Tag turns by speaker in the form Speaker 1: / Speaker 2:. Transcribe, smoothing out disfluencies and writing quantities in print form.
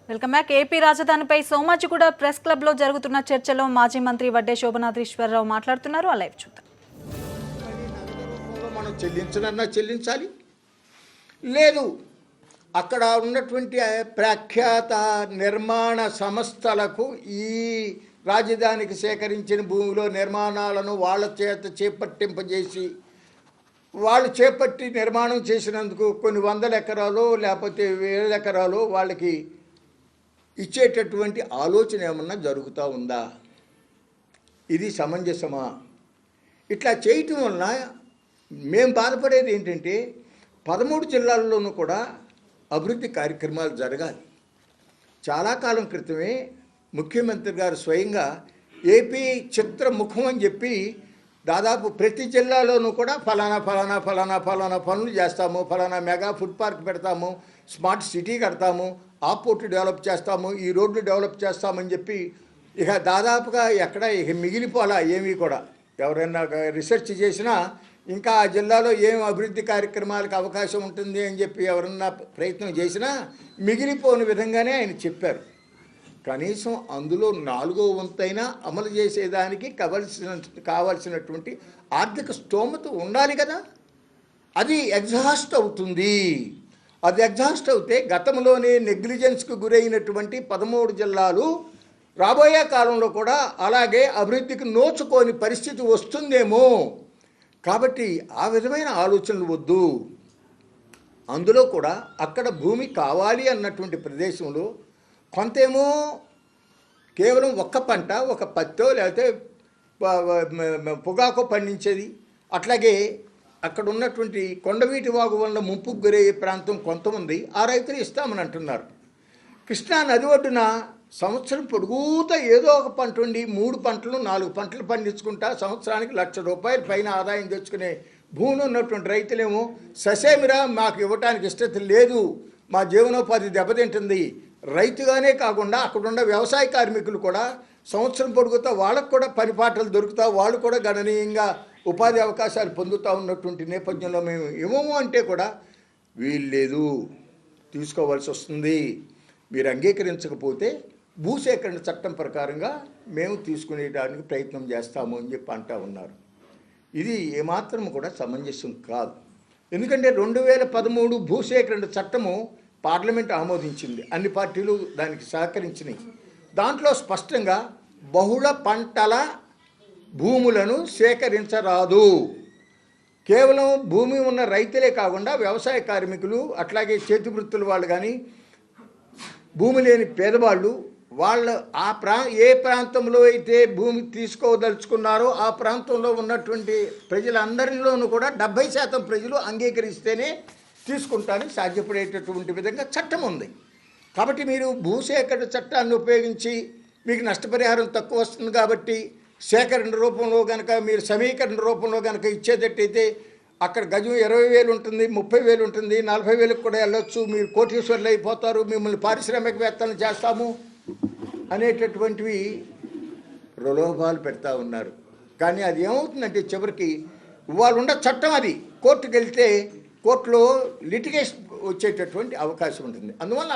Speaker 1: Welcome back. AP రాజధానిపై Somajiguda press club లో జరుగుతున్న చర్చలో మాజీ మంత్రి వడ్డే శోభనాద్రీశ్వరరావు మాట్లాడుతున్నారు. ఆ లైవ్ చూద్దాం.
Speaker 2: మనం చెల్లించనన్నా చెల్లించాలి, లేదు అక్కడ ఉన్నటువంటి ప్రఖ్యాత నిర్మాణ సంస్థలకు ఈ రాజధానికి సేకరించిన భూమిలో నిర్మాణాలను వాళ్ళ చేత చేపట్టింపజేసి వాళ్ళు చేపట్టి నిర్మాణం చేసినందుకు కొన్ని వందల ఎకరాలు లేకపోతే వేల ఎకరాలు వాళ్ళకి ఇచ్చేటటువంటి ఆలోచన ఏమన్నా జరుగుతూ ఉందా? ఇది సమంజసమా? ఇట్లా చేయటం వలన మేము బాధపడేది ఏంటంటే 13 జిల్లాల్లోనూ కూడా అభివృద్ధి కార్యక్రమాలు జరగాలి. చాలా కాలం క్రితమే ముఖ్యమంత్రి గారు స్వయంగా ఏపీ చిత్రముఖం అని చెప్పి దాదాపు ప్రతి జిల్లాలోనూ కూడా ఫలానా ఫలానా ఫలానా ఫలానా పనులు చేస్తాము, ఫలానా మెగా ఫుడ్ పార్క్ పెడతాము, స్మార్ట్ సిటీ కడతాము, ఆ పోర్టు డెవలప్ చేస్తాము, ఈ రోడ్లు డెవలప్ చేస్తామని చెప్పి ఇక దాదాపుగా ఎక్కడ ఇక మిగిలిపోలా ఏమీ కూడా. ఎవరైనా రీసెర్చ్ చేసినా ఇంకా ఆ జిల్లాలో ఏం అభివృద్ధి కార్యక్రమాలకు అవకాశం ఉంటుంది అని చెప్పి ఎవరన్నా ప్రయత్నం చేసినా మిగిలిపోని విధంగానే ఆయన చెప్పారు. కనీసం అందులో 4వ వంతైనా అమలు చేసేదానికి కావలసినటువంటి ఆర్థిక స్తోమత ఉండాలి కదా. అది ఎగ్జాస్ట్ అవుతుంది. అది ఎగ్జాస్ట్ అవుతే గతంలోనే నెగ్లిజెన్స్కు గురైనటువంటి 13 జిల్లాలు రాబోయే కాలంలో కూడా అలాగే అభివృద్ధికి నోచుకోని పరిస్థితి వస్తుందేమో. కాబట్టి ఆ విధమైన ఆలోచనలు వద్దు. అందులో కూడా అక్కడ భూమి కావాలి అన్నటువంటి ప్రదేశంలో కొంతేమో కేవలం ఒక్క పంట, ఒక పత్తో లేకపోతే పొగాకు పండించేది, అట్లాగే అక్కడ ఉన్నటువంటి కొండవీటి వాగు వల్ల ముంపుకు గురయ్యే ప్రాంతం కొంతమంది ఆ రైతులు ఇస్తామని అంటున్నారు. కృష్ణా నది ఒడ్డున సంవత్సరం పొడుగుతా ఏదో ఒక పంట ఉండి 3 పంటలు 4 పంటలు పండించుకుంటా సంవత్సరానికి ₹1,00,000 పైన ఆదాయం తెచ్చుకునే భూములు ఉన్నటువంటి రైతులేమో ససేమిరా మాకు ఇవ్వటానికి ఇష్టత లేదు, మా జీవనోపాధి దెబ్బతింటుంది. రైతుగానే కాకుండా అక్కడున్న వ్యవసాయ కార్మికులు కూడా సంవత్సరం పొడుగుతా వాళ్ళకు కూడా పని పాటలు దొరుకుతా, వాళ్ళు కూడా గణనీయంగా ఉపాధి అవకాశాలు పొందుతూ ఉన్నటువంటి నేపథ్యంలో మేము ఏమేమో అంటే కూడా వీల్లేదు, తీసుకోవాల్సి వస్తుంది. మీరు అంగీకరించకపోతే భూసేకరణ చట్టం ప్రకారంగా మేము తీసుకునేటానికి ప్రయత్నం చేస్తాము అని చెప్పి అంటూ ఉన్నారు. ఇది ఏమాత్రం కూడా సమంజసం కాదు. ఎందుకంటే 2013 భూసేకరణ చట్టము పార్లమెంట్ ఆమోదించింది, అన్ని పార్టీలు దానికి సహకరించినాయి. దాంట్లో స్పష్టంగా బహుళ పంటల భూములను సేకరించరాదు. కేవలం భూమి ఉన్న రైతులే కాకుండా వ్యవసాయ కార్మికులు, అట్లాగే చేతి వృత్తుల వాళ్ళు కానీ భూమి లేని పేదవాళ్ళు వాళ్ళు ఏ ప్రాంతంలో అయితే భూమి తీసుకోదలుచుకున్నారో ఆ ప్రాంతంలో ఉన్నటువంటి ప్రజలందరిలోనూ కూడా 70% ప్రజలు అంగీకరిస్తేనే తీసుకుంటానికి సాధ్యపడేటటువంటి విధంగా చట్టం ఉంది. కాబట్టి మీరు భూసేకరణ చట్టాన్ని ఉపయోగించి మీకు నష్టపరిహారం తక్కువ వస్తుంది కాబట్టి సేకరణ రూపంలో కనుక మీరు సమీకరణ రూపంలో కనుక ఇచ్చేటట్టయితే అక్కడ గజం 20,000 ఉంటుంది, 30,000 ఉంటుంది, 40,000కు కూడా వెళ్ళొచ్చు, మీరు కోటీశ్వర్లు అయిపోతారు, మిమ్మల్ని పారిశ్రామికవేత్తలను చేస్తాము అనేటటువంటివి ప్రలోభాలు పెడతా ఉన్నారు. కానీ అది ఏమవుతుందంటే చివరికి ఇవాళ ఉన్న చట్టం అది కోర్టుకు వెళ్తే కోర్టులో లిటిగేషన్ వచ్చేటటువంటి అవకాశం ఉంటుంది. అందువల్ల